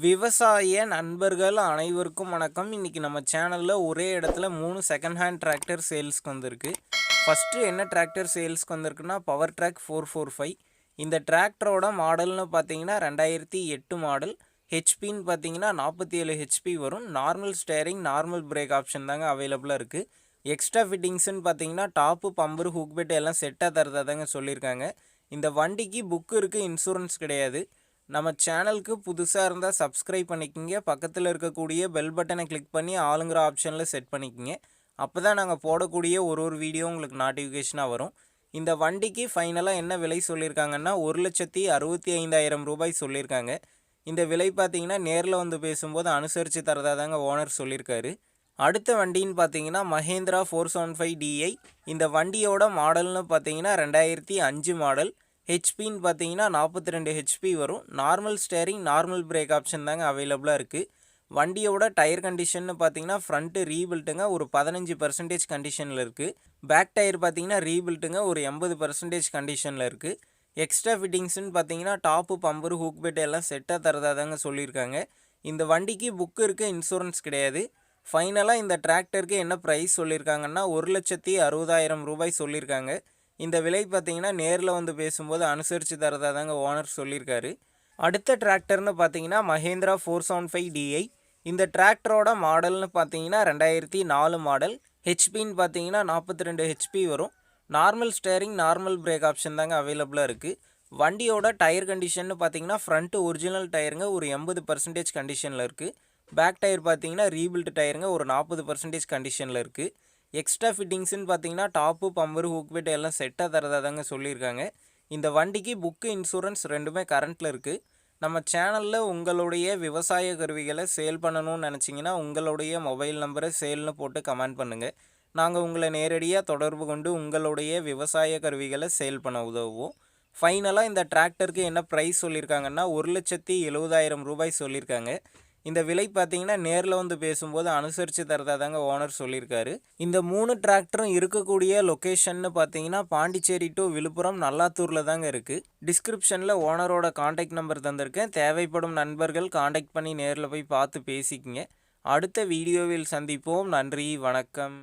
விவசாய நண்பர்கள் அனைவருக்கும் வணக்கம். இன்றைக்கி நம்ம சேனலில் ஒரே இடத்துல 3 செகண்ட் ஹேண்ட் டிராக்டர் சேல்ஸ்க்கு வந்திருக்கு. ஃபஸ்ட்டு என்ன டிராக்டர் சேல்ஸ்க்கு வந்திருக்குன்னா பவர் ட்ராக் 445. இந்த டிராக்டரோட மாடல்னு பார்த்தீங்கன்னா 2008 மாடல். ஹெச்பின்னு பார்த்தீங்கன்னா 47 ஹெச்பி வரும். Normal steering normal break option தாங்க அவைலபிளாக இருக்குது. எக்ஸ்ட்ரா ஃபிட்டிங்ஸ்ன்னு பார்த்தீங்கன்னா டாப்பு பம்பரு ஹூக் பெட் எல்லாம் செட்டாக தரதா தாங்க சொல்லியிருக்காங்க. இந்த வண்டிக்கு புக்கு இருக்குது, இன்சூரன்ஸ் கிடையாது. நம்ம சேனலுக்கு புதுசாக இருந்தால் சப்ஸ்கிரைப் பண்ணிக்கோங்க. பக்கத்தில் இருக்கக்கூடிய பெல் பட்டனை கிளிக் பண்ணி ஆளுங்கிற ஆப்ஷனில் செட் பண்ணிக்கோங்க. அப்போ தான் நாங்கள் போடக்கூடிய ஒரு வீடியோ உங்களுக்கு நோட்டிஃபிகேஷனாக வரும். இந்த வண்டிக்கு ஃபைனலாக என்ன விலை சொல்லியிருக்காங்கன்னா 1,65,000 ரூபாய் சொல்லியிருக்காங்க. இந்த விலை பார்த்தீங்கன்னா நேரில் வந்து பேசும்போது அனுசரித்து தரதா தாங்க ஓனர் சொல்லியிருக்காரு. அடுத்த வண்டின்னு பார்த்தீங்கன்னா மஹேந்திரா 475DI. இந்த வண்டியோட மாடல்னு பார்த்தீங்கன்னா 2005 மாடல். ஹெச்பின்னு பார்த்தீங்கன்னா 42 ஹெச்பி வரும். Normal steering normal break option தாங்க அவைலபிளாக இருக்குது. வண்டியோட டயர் கண்டிஷன்னு பார்த்தீங்கன்னா ஃப்ரண்ட்டு ரீபில்ட்டுங்க ஒரு 15% கண்டிஷனில் இருக்குது. பேக் டயர் பார்த்தீங்கன்னா ரீபில்ட்டுங்க ஒரு 80% கண்டிஷனில் இருக்குது. எக்ஸ்ட்ரா ஃபிட்டிங்ஸ்ன்னு பார்த்தீங்கன்னா டாப்பு பம்பரு ஹூக் பெட் எல்லாம் செட்டாக தரதா தாங்க சொல்லியிருக்காங்க. இந்த வண்டிக்கு புக்கு இருக்குது, இன்சூரன்ஸ் கிடையாது. ஃபைனலாக இந்த டிராக்டருக்கு என்ன ப்ரைஸ் சொல்லியிருக்காங்கன்னா 1,60,000 ரூபாய் சொல்லியிருக்காங்க. இந்த விலை பார்த்தீங்கன்னா நேரில் வந்து பேசும்போது அனுசரித்து தரதா தாங்க ஓனர் சொல்லியிருக்காரு. அடுத்த டிராக்டர்னு பார்த்தீங்கன்னா மஹேந்திரா 475DI. இந்த டிராக்டரோட மாடல்னு பார்த்தீங்கன்னா 2004 மாடல். ஹெச்பின்னு பார்த்தீங்கன்னா 42 ஹெச்பி வரும். Normal steering normal break option தாங்க அவைலபிளாக இருக்குது. வண்டியோட டயர் கண்டிஷன்னு பார்த்தீங்கன்னா ஃப்ரண்ட்டு ஒரிஜினல் டயருங்க ஒரு 80% கண்டிஷனில் இருக்குது. பேக் டயர் பார்த்தீங்கன்னா ரீபில்ட் டயருங்க ஒரு 40% கண்டிஷனில் இருக்குது. எக்ஸ்ட்ரா ஃபிட்டிங்ஸ்ன்னு பார்த்தீங்கன்னா டாப்பு பம்பரு ஹூக் பெட் எல்லாம் செட்டாக தரதா தாங்க சொல்லியிருக்காங்க. இந்த வண்டிக்கு புக்கு இன்சூரன்ஸ் ரெண்டுமே கரண்ட்டில் இருக்குது. நம்ம சேனலில் உங்களுடைய விவசாய கருவிகளை சேல் பண்ணணும்னு நினச்சிங்கன்னா உங்களுடைய மொபைல் நம்பரை சேல்னு போட்டு கமெண்ட் பண்ணுங்கள். நாங்கள் உங்களை நேரடியாக தொடர்பு கொண்டு உங்களுடைய விவசாய கருவிகளை சேல் பண்ண உதவுவோம். ஃபைனலாக இந்த டிராக்டருக்கு என்ன ப்ரைஸ் சொல்லியிருக்காங்கன்னா 1,70,000 ரூபாய் சொல்லியிருக்காங்க. இந்த விலை பார்த்தீங்கன்னா நேரில் வந்து பேசும்போது அனுசரித்து தரதா தாங்க ஓனர் சொல்லியிருக்காரு. இந்த 3 டிராக்டரும் இருக்கக்கூடிய லொக்கேஷன்னு பார்த்தீங்கன்னா பாண்டிச்சேரி டு விழுப்புரம் நல்லாத்தூரில் தாங்க இருக்குது. டிஸ்கிரிப்ஷனில் ஓனரோட காண்டாக்ட் நம்பர் தந்திருக்கேன். தேவைப்படும் நண்பர்கள் காண்டாக்ட் பண்ணி நேரில் போய் பார்த்து பேசிக்கங்க. அடுத்த வீடியோவில் சந்திப்போம். நன்றி, வணக்கம்.